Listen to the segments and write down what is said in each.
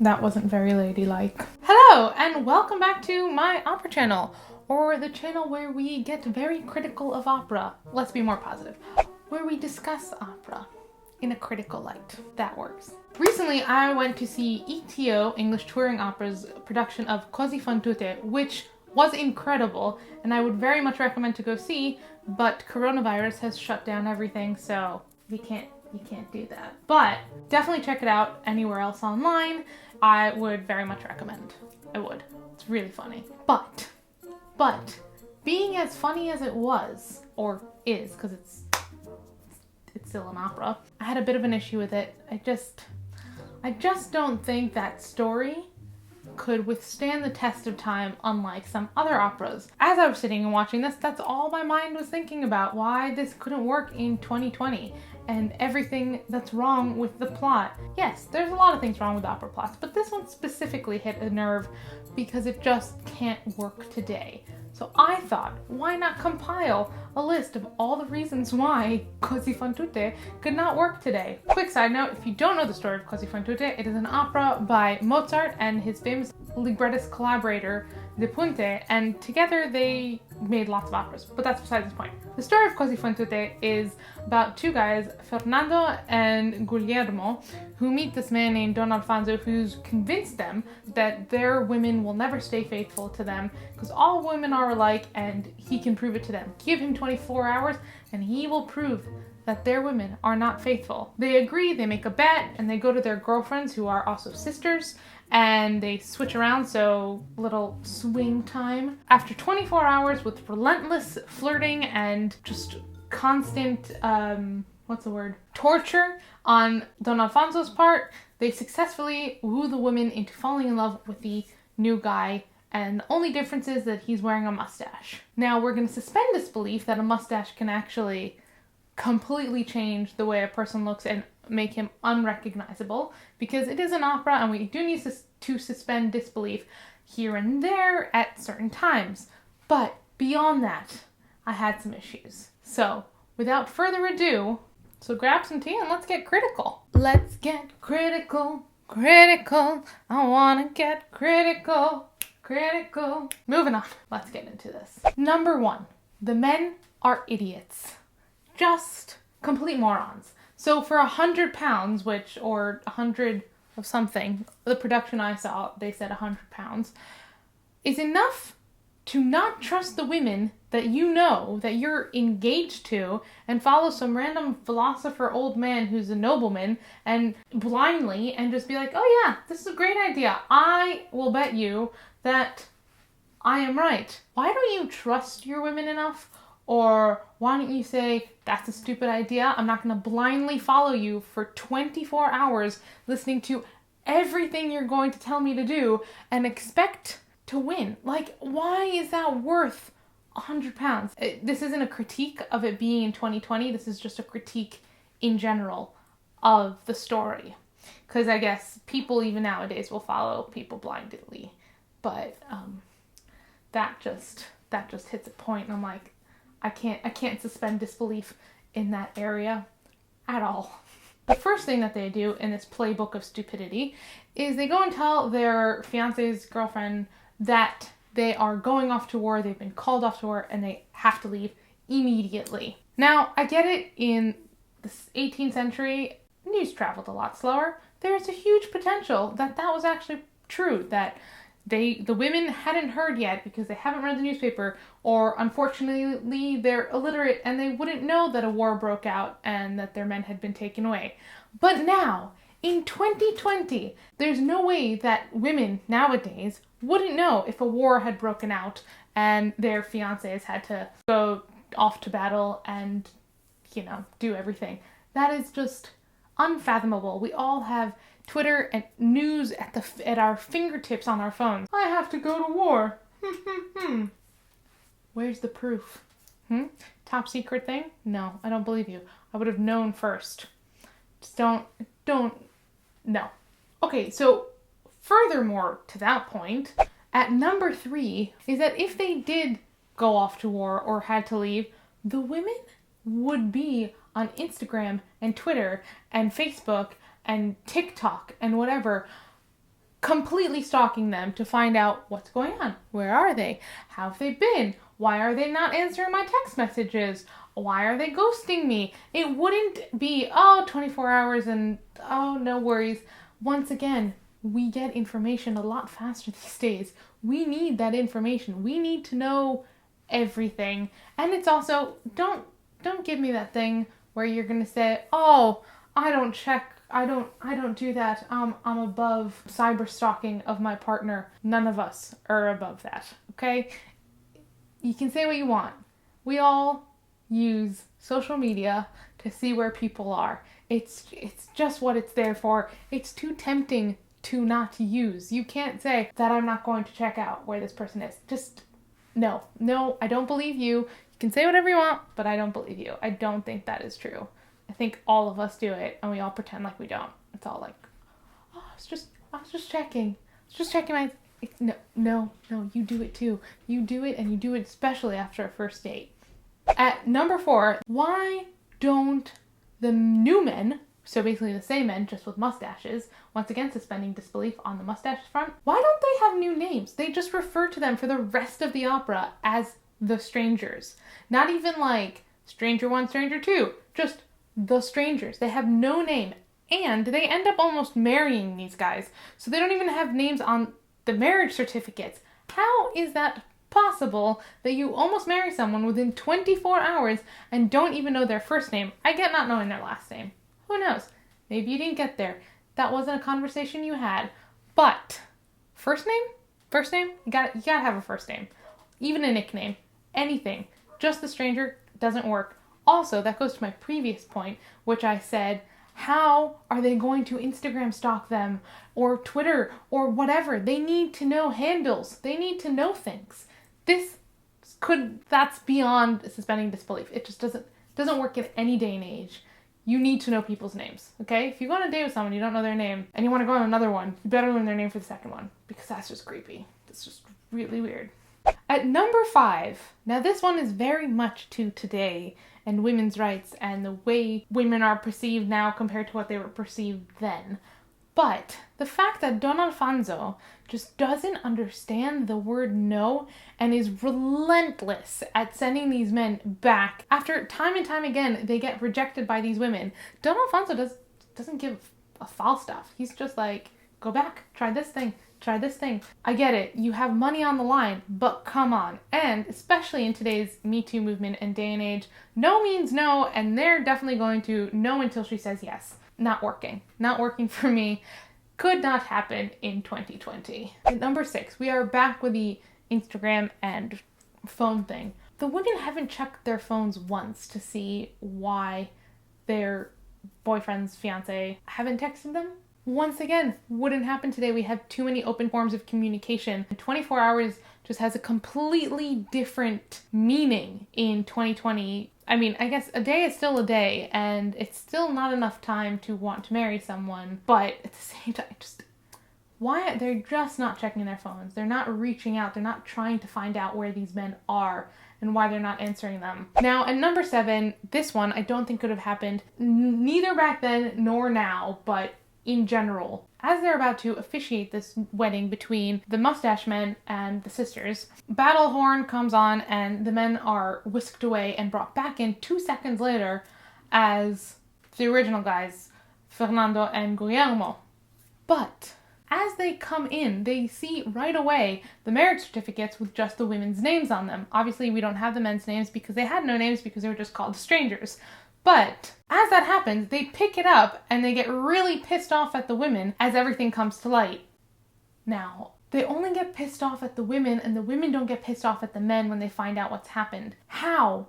That wasn't very ladylike. Hello, and welcome back to my opera channel, or the channel where we get very critical of opera. Let's be more positive. Where we discuss opera in a critical light. That works. Recently, I went to see ETO, English Touring Opera's production of Così Tutte, which was incredible, and I would very much recommend to go see, but coronavirus has shut down everything, so you can't do that. But definitely check it out anywhere else online. I would very much recommend. I would. It's really funny. But being as funny as it was, or is, because it's still an opera, I had a bit of an issue with it. I just don't think that story could withstand the test of time, unlike some other operas. As I was sitting and watching this, that's all my mind was thinking about, why this couldn't work in 2020 and everything that's wrong with the plot. Yes, there's a lot of things wrong with opera plots, but this one specifically hit a nerve because it just can't work today. So I thought, why not compile a list of all the reasons why Così Tutte could not work today? Quick side note, if you don't know the story of Così Tutte, it is an opera by Mozart and his famous librettist collaborator, Tutte, and together they made lots of operas, but that's besides the point. The story of Così Tutte is about two guys, Fernando and Guglielmo, who meet this man named Don Alfonso, who's convinced them that their women will never stay faithful to them because all women are alike and he can prove it to them. Give him 24 hours and he will prove that their women are not faithful. They agree, they make a bet, and they go to their girlfriends who are also sisters, and they switch around, so little swing time. After 24 hours with relentless flirting and just constant, torture on Don Alfonso's part, they successfully woo the women into falling in love with the new guy, and the only difference is that he's wearing a mustache. Now, we're going to suspend disbelief that a mustache can actually completely change the way a person looks and make him unrecognizable, because it is an opera and we do need to suspend disbelief here and there at certain times. But beyond that, I had some issues. So without further ado, so grab some tea and let's get critical. Let's get critical. I wanna get critical. Moving on, let's get into this. Number one, the men are idiots. Just complete morons. So for £100, or 100 of something, the production I saw, they said £100, is enough to not trust the women that you know, that you're engaged to, and follow some random philosopher old man who's a nobleman, and blindly, and just be like, oh yeah, this is a great idea. I will bet you that I am right. Why don't you trust your women enough? Or why don't you say, that's a stupid idea, I'm not going to blindly follow you for 24 hours listening to everything you're going to tell me to do and expect to win. Like, why is that worth £100? This isn't a critique of it being in 2020, this is just a critique in general of the story. Because I guess people even nowadays will follow people blindly. But that just hits a point and I'm like, I can't suspend disbelief in that area at all. The first thing that they do in this playbook of stupidity is they go and tell their fiance's girlfriend that they are going off to war, they've been called off to war, and they have to leave immediately. Now, I get it, in the 18th century, news traveled a lot slower. There's a huge potential that was actually true, that the women hadn't heard yet because they haven't read the newspaper, or unfortunately they're illiterate and they wouldn't know that a war broke out and that their men had been taken away. But now, in 2020, there's no way that women nowadays wouldn't know if a war had broken out and their fiancés had to go off to battle and, do everything. That is just unfathomable. We all have Twitter and news at our fingertips on our phones. I have to go to war. Where's the proof? Top secret thing? No, I don't believe you. I would have known first. Just don't, no. Okay, so furthermore to that point, at number 3 is that if they did go off to war or had to leave, the women would be on Instagram and Twitter and Facebook and TikTok and whatever, completely stalking them to find out what's going on. Where are they? How have they been? Why are they not answering my text messages? Why are they ghosting me? It wouldn't be, 24 hours and, no worries. Once again, we get information a lot faster these days. We need that information. We need to know everything. And it's also, don't give me that thing where you're going to say, I don't check. I don't do that. I'm above cyber stalking of my partner. None of us are above that, okay? You can say what you want. We all use social media to see where people are. It's just what it's there for. It's too tempting to not use. You can't say that I'm not going to check out where this person is. Just, no, I don't believe you. You can say whatever you want, but I don't believe you. I don't think that is true. I think all of us do it, and we all pretend like we don't. It's all like, I was just checking. My... No, you do it too. You do it, and you do it especially after a first date. At number 4, why don't the new men, so basically the same men, just with mustaches, once again suspending disbelief on the mustache front, why don't they have new names? They just refer to them for the rest of the opera as the strangers. Not even like Stranger 1, Stranger 2, just the strangers. They have no name, and they end up almost marrying these guys, so they don't even have names on the marriage certificates. How is that possible that you almost marry someone within 24 hours and don't even know their first name? I get not knowing their last name. Who knows? Maybe you didn't get there. That wasn't a conversation you had. But first name? You gotta have a first name. Even a nickname. Anything. Just the stranger doesn't work. Also, that goes to my previous point, which I said, how are they going to Instagram stalk them or Twitter or whatever? They need to know handles. They need to know things. That's beyond suspending disbelief. It just doesn't work in any day and age. You need to know people's names, okay? If you go on a date with someone, you don't know their name, and you want to go on another one, you better learn their name for the second one, because that's just creepy. It's just really weird. At number 5, now this one is very much to today and women's rights and the way women are perceived now compared to what they were perceived then. But the fact that Don Alfonso just doesn't understand the word no and is relentless at sending these men back after time and time again they get rejected by these women. Don Alfonso doesn't give a foul stuff. He's just like, go back, try this thing. I get it. You have money on the line, but come on. And especially in today's Me Too movement and day and age, no means no, and they're definitely going to no until she says yes. Not working for me. Could not happen in 2020. At number 6, we are back with the Instagram and phone thing. The women haven't checked their phones once to see why their boyfriend's fiance haven't texted them. Once again, wouldn't happen today. We have too many open forms of communication. 24 hours just has a completely different meaning in 2020. I mean, I guess a day is still a day, and it's still not enough time to want to marry someone, but at the same time, why they're just not checking their phones. They're not reaching out. They're not trying to find out where these men are and why they're not answering them. Now, at number 7, this one I don't think could have happened neither back then nor now, but in general. As they're about to officiate this wedding between the mustache men and the sisters, battle horn comes on and the men are whisked away and brought back in 2 seconds later as the original guys, Fernando and Guillermo. But as they come in, they see right away the marriage certificates with just the women's names on them. Obviously, we don't have the men's names because they had no names because they were just called strangers. But as that happens, they pick it up and they get really pissed off at the women as everything comes to light. Now, they only get pissed off at the women and the women don't get pissed off at the men when they find out what's happened. How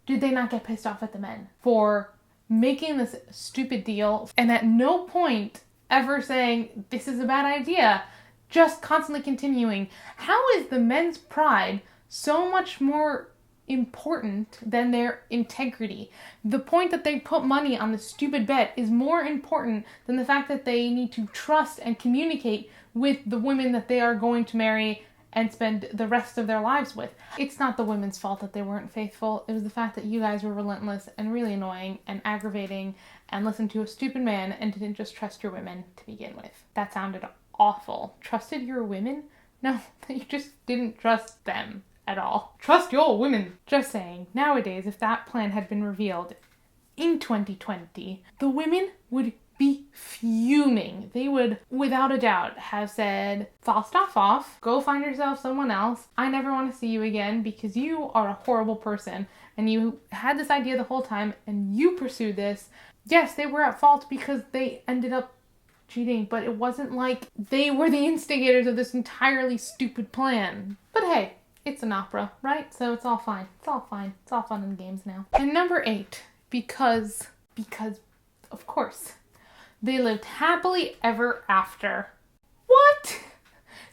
did they not get pissed off at the men for making this stupid deal and at no point ever saying, this is a bad idea, just constantly continuing? How is the men's pride so much more important than their integrity? The point that they put money on the stupid bet is more important than the fact that they need to trust and communicate with the women that they are going to marry and spend the rest of their lives with. It's not the women's fault that they weren't faithful. It was the fact that you guys were relentless and really annoying and aggravating and listened to a stupid man and didn't just trust your women to begin with. That sounded awful. Trusted your women? No, you just didn't trust them at all. Trust your women. Just saying, nowadays, if that plan had been revealed in 2020, the women would be fuming. They would, without a doubt, have said, Falstaff off, go find yourself someone else. I never want to see you again because you are a horrible person and you had this idea the whole time and you pursued this. Yes, they were at fault because they ended up cheating, but it wasn't like they were the instigators of this entirely stupid plan. But hey, it's an opera, right? So it's all fine. It's all fine. It's all fun and games now. And number 8, because of course, they lived happily ever after. What?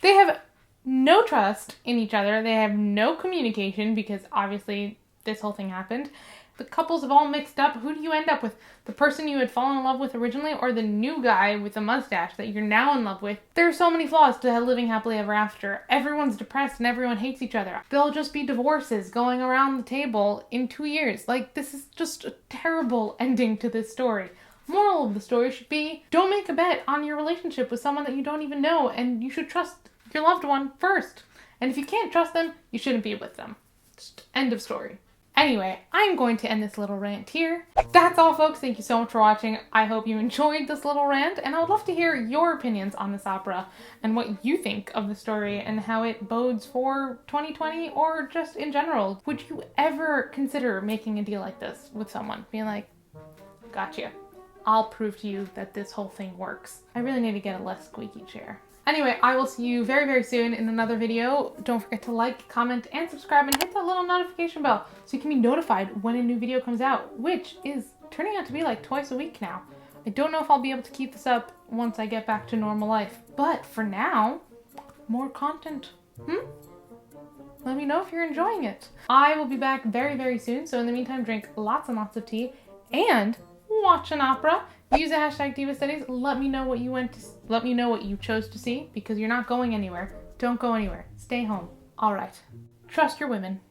They have no trust in each other. They have no communication because obviously this whole thing happened. The couples have all mixed up. Who do you end up with? The person you had fallen in love with originally or the new guy with the mustache that you're now in love with? There are so many flaws to living happily ever after. Everyone's depressed and everyone hates each other. There'll just be divorces going around the table in 2 years. Like, this is just a terrible ending to this story. Moral of the story should be, don't make a bet on your relationship with someone that you don't even know, and you should trust your loved one first. And if you can't trust them, you shouldn't be with them. Just end of story. Anyway, I'm going to end this little rant here. That's all, folks. Thank you so much for watching. I hope you enjoyed this little rant, and I would love to hear your opinions on this opera and what you think of the story and how it bodes for 2020 or just in general. Would you ever consider making a deal like this with someone? Being like, gotcha. I'll prove to you that this whole thing works. I really need to get a less squeaky chair. Anyway, I will see you very, very soon in another video. Don't forget to like, comment, and subscribe, and hit that little notification bell so you can be notified when a new video comes out, which is turning out to be like twice a week now. I don't know if I'll be able to keep this up once I get back to normal life, but for now, more content. Let me know if you're enjoying it. I will be back very, very soon, so in the meantime, drink lots and lots of tea, and watch an opera. Use the hashtag Diva Studies. Let me know what you chose to see because you're not going anywhere. Don't go anywhere. Stay home. All right. Trust your women.